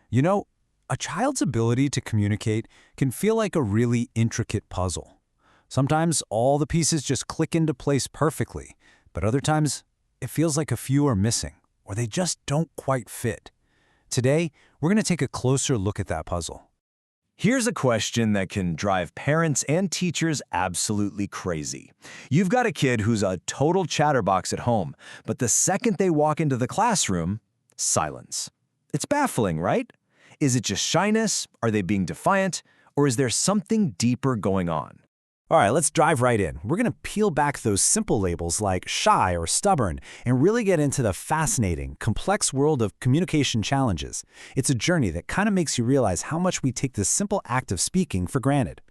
You know, a child's ability to communicate can feel like a really intricate puzzle. Sometimes all the pieces just click into place perfectly, but other times it feels like a few are missing, or they just don't quite fit. Today, we're going to take a closer look at that puzzle. Here's a question that can drive parents and teachers absolutely crazy. You've got a kid who's a total chatterbox at home, but the second they walk into the classroom, silence. It's baffling, right? Is it just shyness? Are they being defiant? Or is there something deeper going on? All right, let's dive right in. We're going to peel back those simple labels like shy or stubborn and really get into the fascinating, complex world of communication challenges. It's a journey that kind of makes you realize how much we take this simple act of speaking for granted.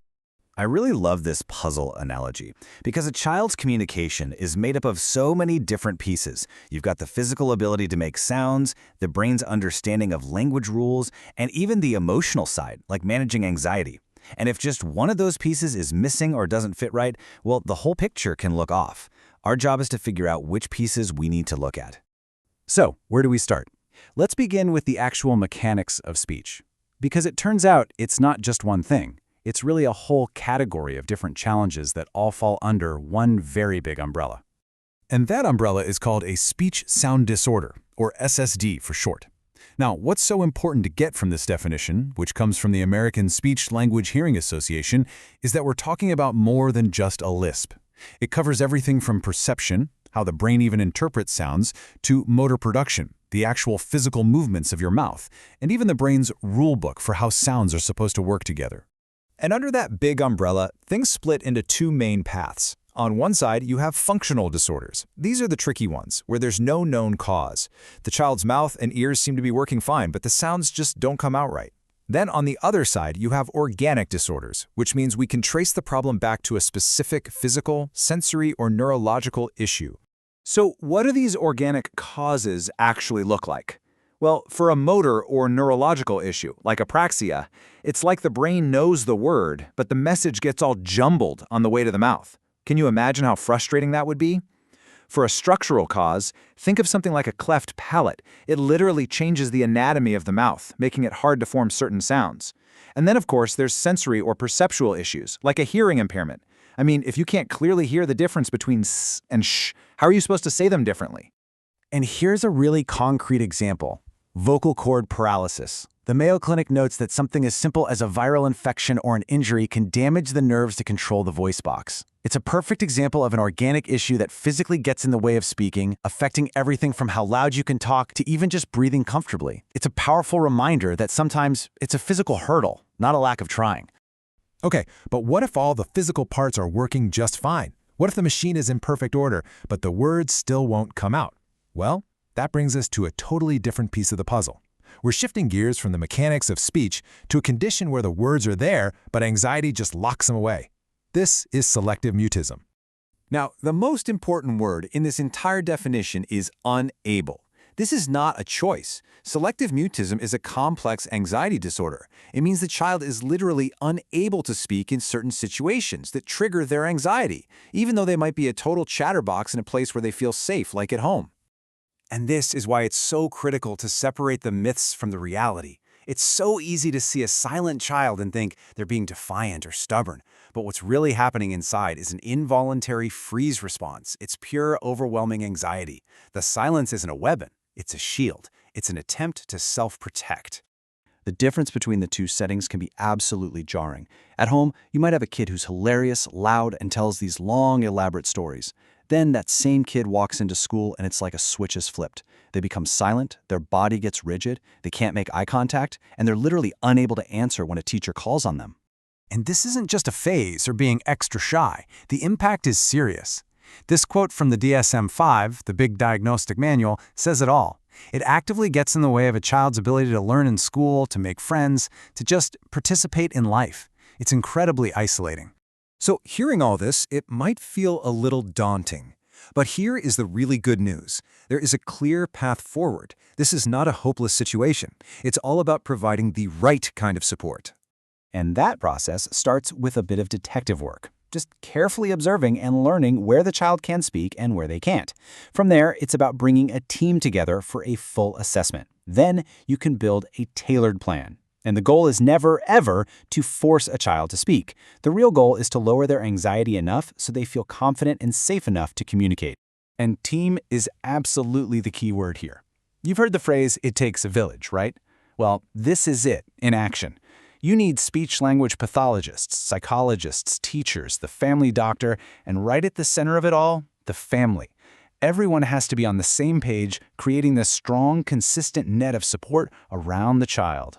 I really love this puzzle analogy because a child's communication is made up of so many different pieces. You've got the physical ability to make sounds, the brain's understanding of language rules, and even the emotional side, like managing anxiety. And if just one of those pieces is missing or doesn't fit right, well, the whole picture can look off. Our job is to figure out which pieces we need to look at. So, where do we start? Let's begin with the actual mechanics of speech. Because it turns out it's not just one thing. It's really a whole category of different challenges that all fall under one very big umbrella. And that umbrella is called a speech sound disorder, or SSD for short. Now, what's so important to get from this definition, which comes from the American Speech Language Hearing Association, is that we're talking about more than just a lisp. It covers everything from perception, how the brain even interprets sounds, to motor production, the actual physical movements of your mouth, and even the brain's rule book for how sounds are supposed to work together. And under that big umbrella, things split into two main paths. On one side, you have functional disorders. These are the tricky ones, where there's no known cause. The child's mouth and ears seem to be working fine, but the sounds just don't come out right. Then on the other side, you have organic disorders, which means we can trace the problem back to a specific physical, sensory, or neurological issue. So what do these organic causes actually look like? Well, for a motor or neurological issue, like apraxia, it's like the brain knows the word, but the message gets all jumbled on the way to the mouth. Can you imagine how frustrating that would be? For a structural cause, think of something like a cleft palate. It literally changes the anatomy of the mouth, making it hard to form certain sounds. And then, of course, there's sensory or perceptual issues, like a hearing impairment. I mean, if you can't clearly hear the difference between s and sh, how are you supposed to say them differently? And here's a really concrete example: vocal cord paralysis. The Mayo Clinic notes that something as simple as a viral infection or an injury can damage the nerves to control the voice box. It's a perfect example of an organic issue that physically gets in the way of speaking, affecting everything from how loud you can talk to even just breathing comfortably. It's a powerful reminder that sometimes it's a physical hurdle, not a lack of trying. Okay, but what if all the physical parts are working just fine? What if the machine is in perfect order, but the words still won't come out? Well, that brings us to a totally different piece of the puzzle. We're shifting gears from the mechanics of speech to a condition where the words are there, but anxiety just locks them away. This is selective mutism. Now, the most important word in this entire definition is unable. This is not a choice. Selective mutism is a complex anxiety disorder. It means the child is literally unable to speak in certain situations that trigger their anxiety, even though they might be a total chatterbox in a place where they feel safe, like at home. And this is why it's so critical to separate the myths from the reality. It's so easy to see a silent child and think they're being defiant or stubborn, but what's really happening inside is an involuntary freeze response. It's pure, overwhelming anxiety. The silence isn't a weapon, it's a shield. It's an attempt to self-protect. The difference between the two settings can be absolutely jarring. At home, you might have a kid who's hilarious, loud, and tells these long, elaborate stories. Then that same kid walks into school and it's like a switch is flipped. They become silent, their body gets rigid, they can't make eye contact, and they're literally unable to answer when a teacher calls on them. And this isn't just a phase or being extra shy. The impact is serious. This quote from the DSM-5, the big diagnostic manual, says it all. It actively gets in the way of a child's ability to learn in school, to make friends, to just participate in life. It's incredibly isolating. So hearing all this, it might feel a little daunting. But here is the really good news. There is a clear path forward. This is not a hopeless situation. It's all about providing the right kind of support. And that process starts with a bit of detective work. just carefully observing and learning where the child can speak and where they can't. From there, it's about bringing a team together for a full assessment. Then you can build a tailored plan. And the goal is never, ever to force a child to speak. The real goal is to lower their anxiety enough so they feel confident and safe enough to communicate. And team is absolutely the key word here. You've heard the phrase, "it takes a village," right? Well, this is it in action. You need speech-language pathologists, psychologists, teachers, the family doctor, and right at the center of it all, the family. Everyone has to be on the same page, creating this strong, consistent net of support around the child.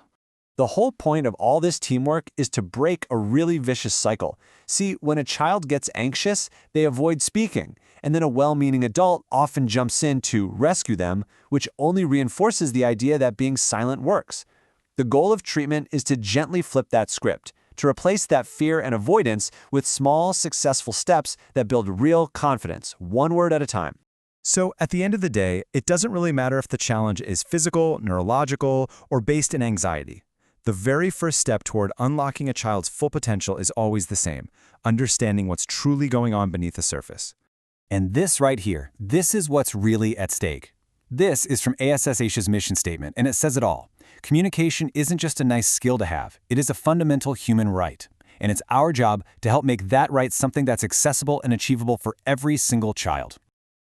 The whole point of all this teamwork is to break a really vicious cycle. See, when a child gets anxious, they avoid speaking, and then a well-meaning adult often jumps in to rescue them, which only reinforces the idea that being silent works. The goal of treatment is to gently flip that script, to replace that fear and avoidance with small, successful steps that build real confidence, one word at a time. So at the end of the day, it doesn't really matter if the challenge is physical, neurological, or based in anxiety. The very first step toward unlocking a child's full potential is always the same: understanding what's truly going on beneath the surface. And this right here, this is what's really at stake. This is from ASSH's mission statement, and it says it all. Communication isn't just a nice skill to have, it is a fundamental human right. And it's our job to help make that right something that's accessible and achievable for every single child.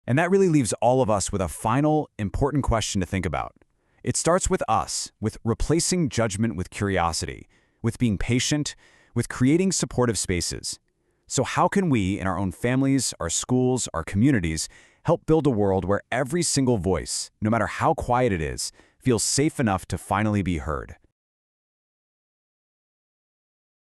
And that really leaves all of us with a final, important question to think about. It starts with us, with replacing judgment with curiosity, with being patient, with creating supportive spaces. So how can we, in our own families, our schools, our communities, help build a world where every single voice, no matter how quiet it is, feels safe enough to finally be heard?